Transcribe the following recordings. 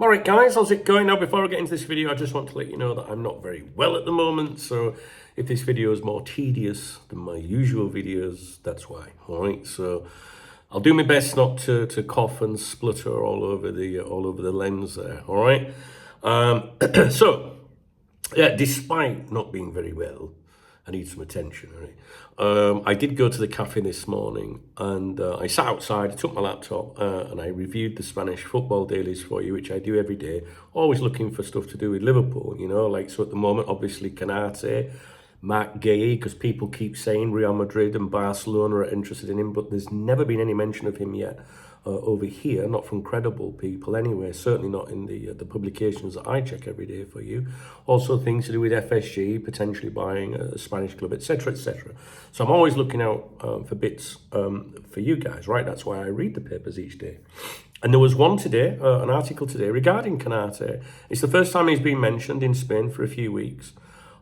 Alright guys, how's it going? Now before I get into this video, I just want to let you know that I'm not very well at the moment, so if this video is more tedious than my usual videos, that's why. Alright, so I'll do my best not to cough and splutter all over the lens there, alright? So, yeah, despite not being very well, I need some attention, right? I did go to the cafe this morning and I sat outside, I took my laptop and I reviewed the Spanish football dailies for you, which I do every day, always looking for stuff to do with Liverpool, you know, like, so at the moment, obviously, Konaté, Mark Gay, because people keep saying Real Madrid and Barcelona are interested in him, but there's never been any mention of him yet over here, not from credible people anyway, certainly not in the publications that I check every day for you. Also things to do with FSG, potentially buying a Spanish club, etc., etc. So I'm always looking out for bits for you guys, right? That's why I read the papers each day. And there was one today, an article today regarding Konaté. It's the first time he's been mentioned in Spain for a few weeks.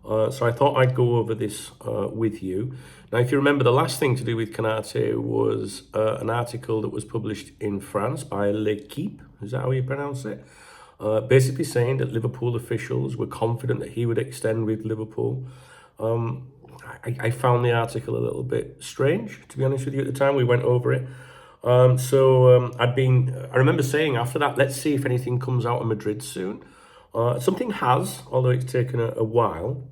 So I thought I'd go over this with you. Now, if you remember, the last thing to do with Konaté was an article that was published in France by L'Equipe, is that how you pronounce it? Basically saying that Liverpool officials were confident that he would extend with Liverpool. I found the article a little bit strange, to be honest with you, at the time. We went over it. I remember saying after that, let's see if anything comes out of Madrid soon. Something has, although it's taken a while.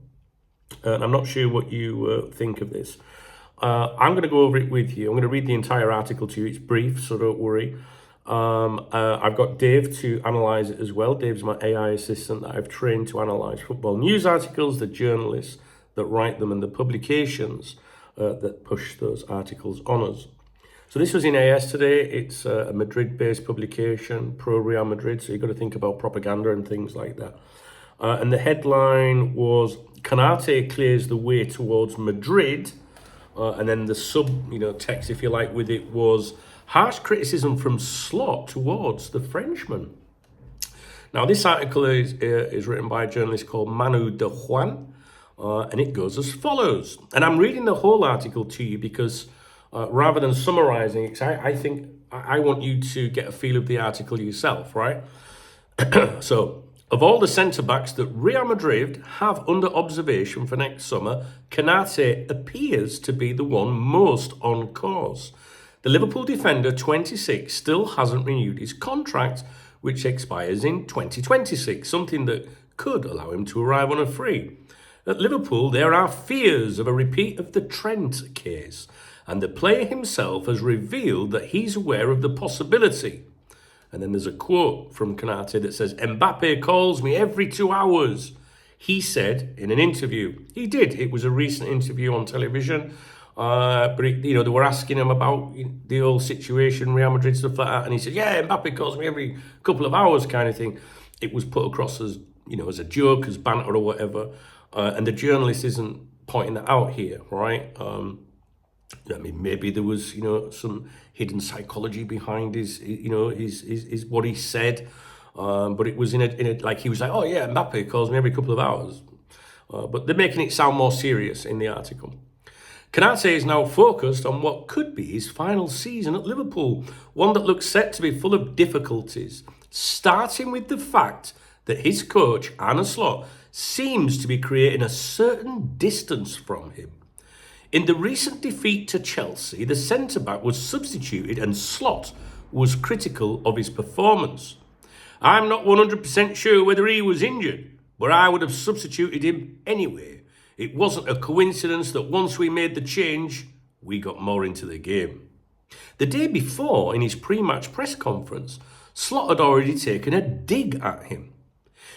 I'm not sure what you think of this. I'm going to go over it with you. I'm going to read the entire article to you. It's brief, so don't worry. I've got Dave to analyse it as well. Dave's my AI assistant that I've trained to analyse football news articles, the journalists that write them, and the publications that push those articles on us. So this was in AS today. It's a Madrid-based publication, pro-Real Madrid, so you've got to think about propaganda and things like that. And the headline was, Konaté clears the way towards Madrid. And then the text, if you like, with it was, harsh criticism from Slot towards the Frenchman. Now, this article is written by a journalist called Manu de Juan, and it goes as follows. And I'm reading the whole article to you because rather than summarizing it, I think I want you to get a feel of the article yourself, right? So, of all the centre-backs that Real Madrid have under observation for next summer, Konaté appears to be the one most on course. The Liverpool defender, 26, still hasn't renewed his contract, which expires in 2026, something that could allow him to arrive on a free. At Liverpool, there are fears of a repeat of the Trent case, and the player himself has revealed that he's aware of the possibility. And then there's a quote from Konaté that says, Mbappe calls me every 2 hours, he said in an interview. He did. It was a recent interview on television. But they were asking him about the whole situation, Real Madrid, stuff like that. And he said, yeah, Mbappe calls me every couple of hours kind of thing. It was put across as, as a joke, as banter or whatever. And the journalist isn't pointing that out here, right? I mean, maybe there was, some hidden psychology behind his what he said. But it was in a like, he was like, oh yeah, Mbappe calls me every couple of hours. But they're making it sound more serious in the article. Konaté is now focused on what could be his final season at Liverpool, one that looks set to be full of difficulties, starting with the fact that his coach, Arne Slot, seems to be creating a certain distance from him. In the recent defeat to Chelsea, the centre-back was substituted and Slot was critical of his performance. I'm not 100% sure whether he was injured, but I would have substituted him anyway. It wasn't a coincidence that once we made the change, we got more into the game. The day before, in his pre-match press conference, Slot had already taken a dig at him.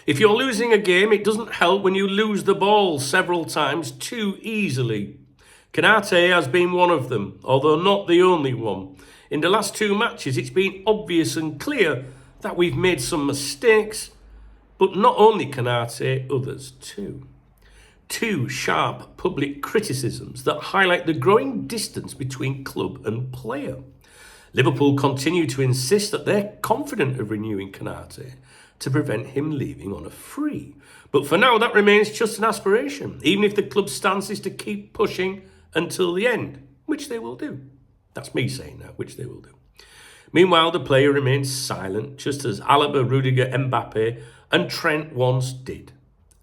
If you're losing a game, it doesn't help when you lose the ball several times too easily. Konaté has been one of them, although not the only one. In the last 2 matches, it's been obvious and clear that we've made some mistakes, but not only Konaté, others too. 2 sharp public criticisms that highlight the growing distance between club and player. Liverpool continue to insist that they're confident of renewing Konaté to prevent him leaving on a free. But for now, that remains just an aspiration, even if the club's stance is to keep pushing until the end, which they will do. That's me saying that, which they will do. Meanwhile, the player remains silent, just as Alaba, Rudiger, Mbappe, and Trent once did.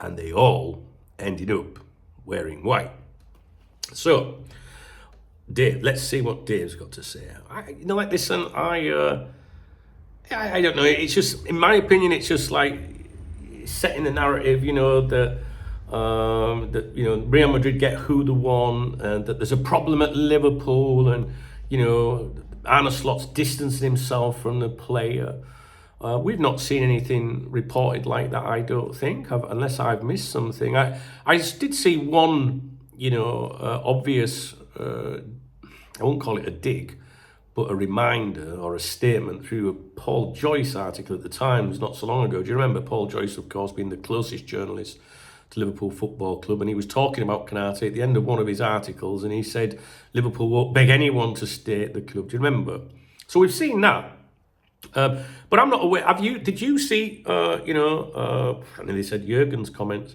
And they all ended up wearing white. So, Dave, let's see what Dave's got to say. Listen, I don't know. It's just, in my opinion, it's just like setting the narrative, that Real Madrid get who they want, and that there's a problem at Liverpool, and Arne Slot's distancing himself from the player. We've not seen anything reported like that, I don't think, unless I've missed something. I did see one, obvious, I won't call it a dig, but a reminder or a statement through a Paul Joyce article at the Times not so long ago. Do you remember Paul Joyce, of course, being the closest journalist to Liverpool Football Club, and he was talking about Konaté at the end of one of his articles, and he said Liverpool won't beg anyone to stay at the club. Do you remember? So we've seen that. But I'm not aware. Did you see, I nearly said Jurgen's comments.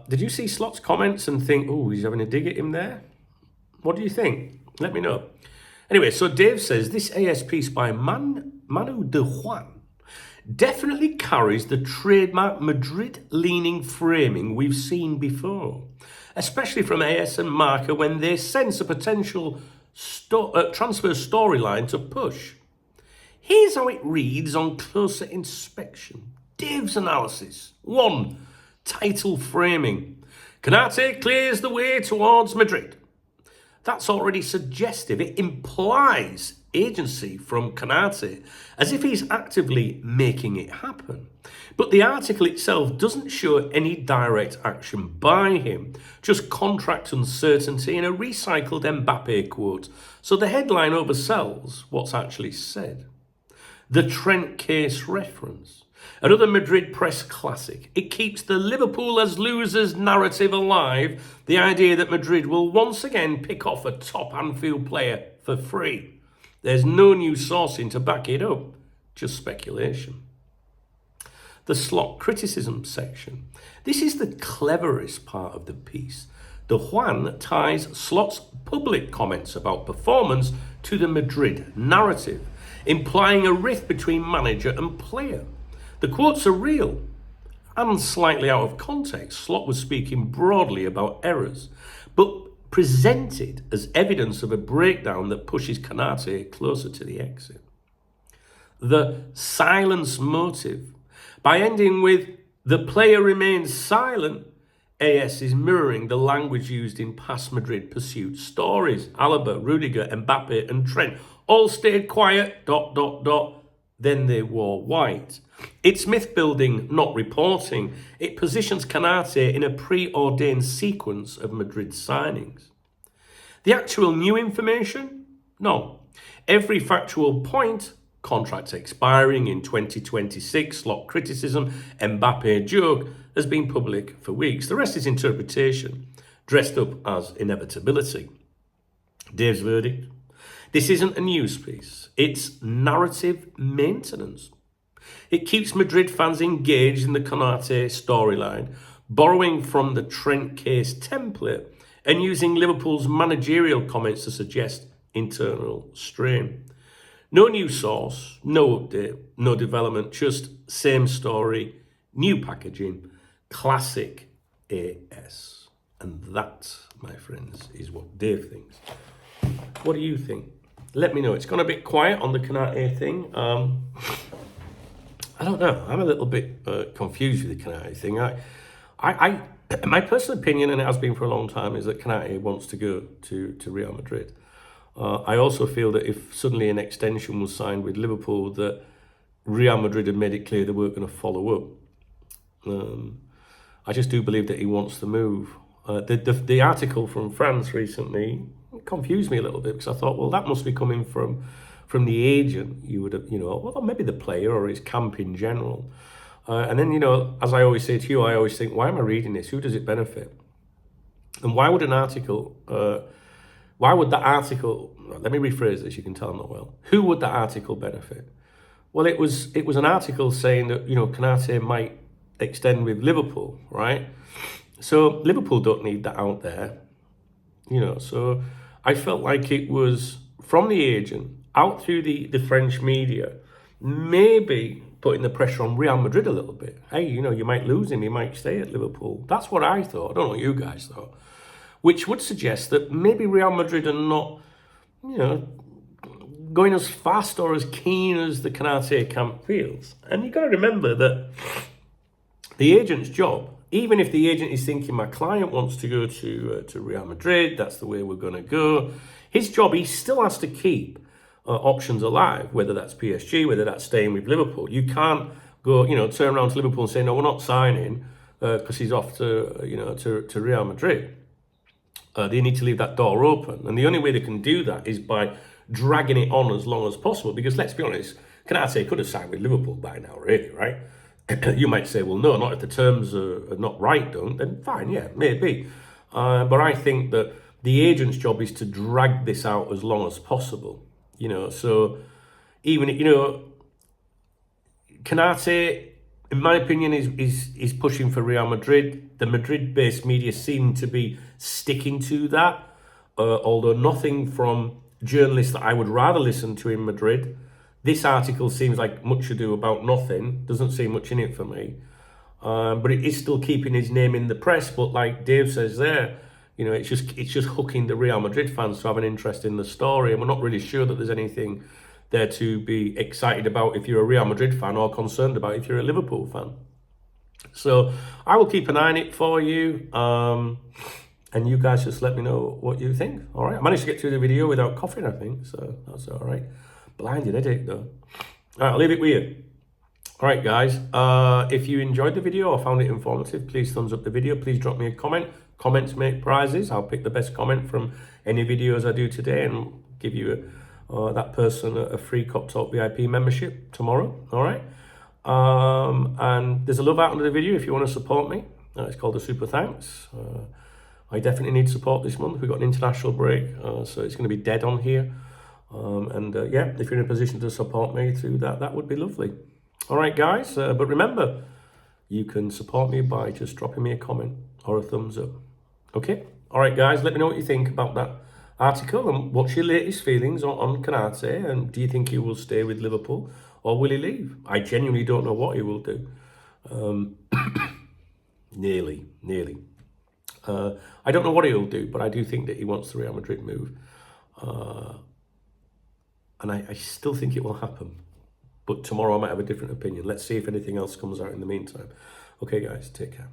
Did you see Slot's comments and think, oh, he's having a dig at him there? What do you think? Let me know. Anyway, so Dave says, this AS piece by Manu de Juan definitely carries the trademark Madrid-leaning framing we've seen before, especially from AS and Marca when they sense a potential transfer storyline to push. Here's how it reads on closer inspection. Dave's analysis. 1. Title framing. Konaté clears the way towards Madrid. That's already suggestive. It implies agency from Konaté, as if he's actively making it happen. But the article itself doesn't show any direct action by him, just contract uncertainty and a recycled Mbappe quote. So the headline oversells what's actually said. The Trent case reference. Another Madrid press classic. It keeps the Liverpool as losers narrative alive, the idea that Madrid will once again pick off a top Anfield player for free. There's no new sourcing to back it up, just speculation. The Slot criticism section. This is the cleverest part of the piece. The Juan ties Slot's public comments about performance to the Madrid narrative, implying a rift between manager and player. The quotes are real and slightly out of context. Slot was speaking broadly about errors, but presented as evidence of a breakdown that pushes Konaté closer to the exit. The silence motive. By ending with, the player remains silent, AS is mirroring the language used in past Madrid pursuit stories. Alaba, Rudiger, Mbappe and Trent all stayed quiet, ... Then they wore white. It's myth-building, not reporting. It positions Konaté in a preordained sequence of Madrid signings. The actual new information? No. Every factual point, contract expiring in 2026, Slot criticism, Mbappe joke, has been public for weeks. The rest is interpretation, dressed up as inevitability. Dave's verdict? This isn't a news piece. It's narrative maintenance. It keeps Madrid fans engaged in the Konaté storyline, borrowing from the Trent case template and using Liverpool's managerial comments to suggest internal strain. No new source, no update, no development, just same story, new packaging, classic AS. And that, my friends, is what Dave thinks. What do you think? Let me know. It's gone a bit quiet on the Konaté thing. I don't know. I'm a little bit confused with the Konaté thing. My personal opinion, and it has been for a long time, is that Konaté wants to go to Real Madrid. I also feel that if suddenly an extension was signed with Liverpool, that Real Madrid had made it clear they weren't going to follow up. I just do believe that he wants to move. The article from France recently confused me a little bit, because I thought, well, that must be coming from the agent. You would have, well, maybe the player or his camp in general. And then, as I always say to you, I always think, why am I reading this? Who does it benefit? And why would that article, let me rephrase this, you can tell I'm not well. Who would that article benefit? Well, it was an article saying that, Konaté might extend with Liverpool, right? So Liverpool don't need that out there, so I felt like it was from the agent out through the French media, maybe putting the pressure on Real Madrid a little bit. Hey, you might lose him, he might stay at Liverpool. That's what I thought. I don't know what you guys thought. Which would suggest that maybe Real Madrid are not, going as fast or as keen as the Konaté camp feels. And you've got to remember that the agent's job, even if the agent is thinking my client wants to go to Real Madrid, that's the way we're going to go, his job, he still has to keep options alive, whether that's PSG, whether that's staying with Liverpool. You can't go, turn around to Liverpool and say, no, we're not signing because he's off to Real Madrid. They need to leave that door open. And the only way they can do that is by dragging it on as long as possible. Because let's be honest, Konaté could have signed with Liverpool by now, really, right? You might say, well, no, not if the terms are not right, then fine, yeah, maybe. But I think that the agent's job is to drag this out as long as possible. So even, Konaté, in my opinion, is pushing for Real Madrid. The Madrid-based media seem to be sticking to that, although nothing from journalists that I would rather listen to in Madrid. This article seems like much ado about nothing. Doesn't see much in it for me. But it is still keeping his name in the press. But like Dave says there, it's just hooking the Real Madrid fans to have an interest in the story. And we're not really sure that there's anything there to be excited about if you're a Real Madrid fan or concerned about if you're a Liverpool fan. So I will keep an eye on it for you. And you guys just let me know what you think. All right. I managed to get through the video without coughing, I think. So that's all right. Blinded headache, though. All right, I'll leave it with you. All right, guys. If you enjoyed the video or found it informative, please thumbs up the video. Please drop me a comment. Comments make prizes. I'll pick the best comment from any videos I do today and give you that person a free Cop Talk VIP membership tomorrow. All right. And there's a love out under the video if you want to support me. It's called a super thanks. I definitely need support this month. We've got an international break, so it's going to be dead on here. Yeah, if you're in a position to support me through that, that would be lovely. All right, guys. But remember, you can support me by just dropping me a comment or a thumbs up. Okay? All right, guys. Let me know what you think about that article and what's your latest feelings on Konaté, and do you think he will stay with Liverpool or will he leave? I genuinely don't know what he will do. Nearly. I don't know what he'll do, but I do think that he wants the Real Madrid move. And I still think it will happen. But tomorrow I might have a different opinion. Let's see if anything else comes out in the meantime. Okay, guys, take care.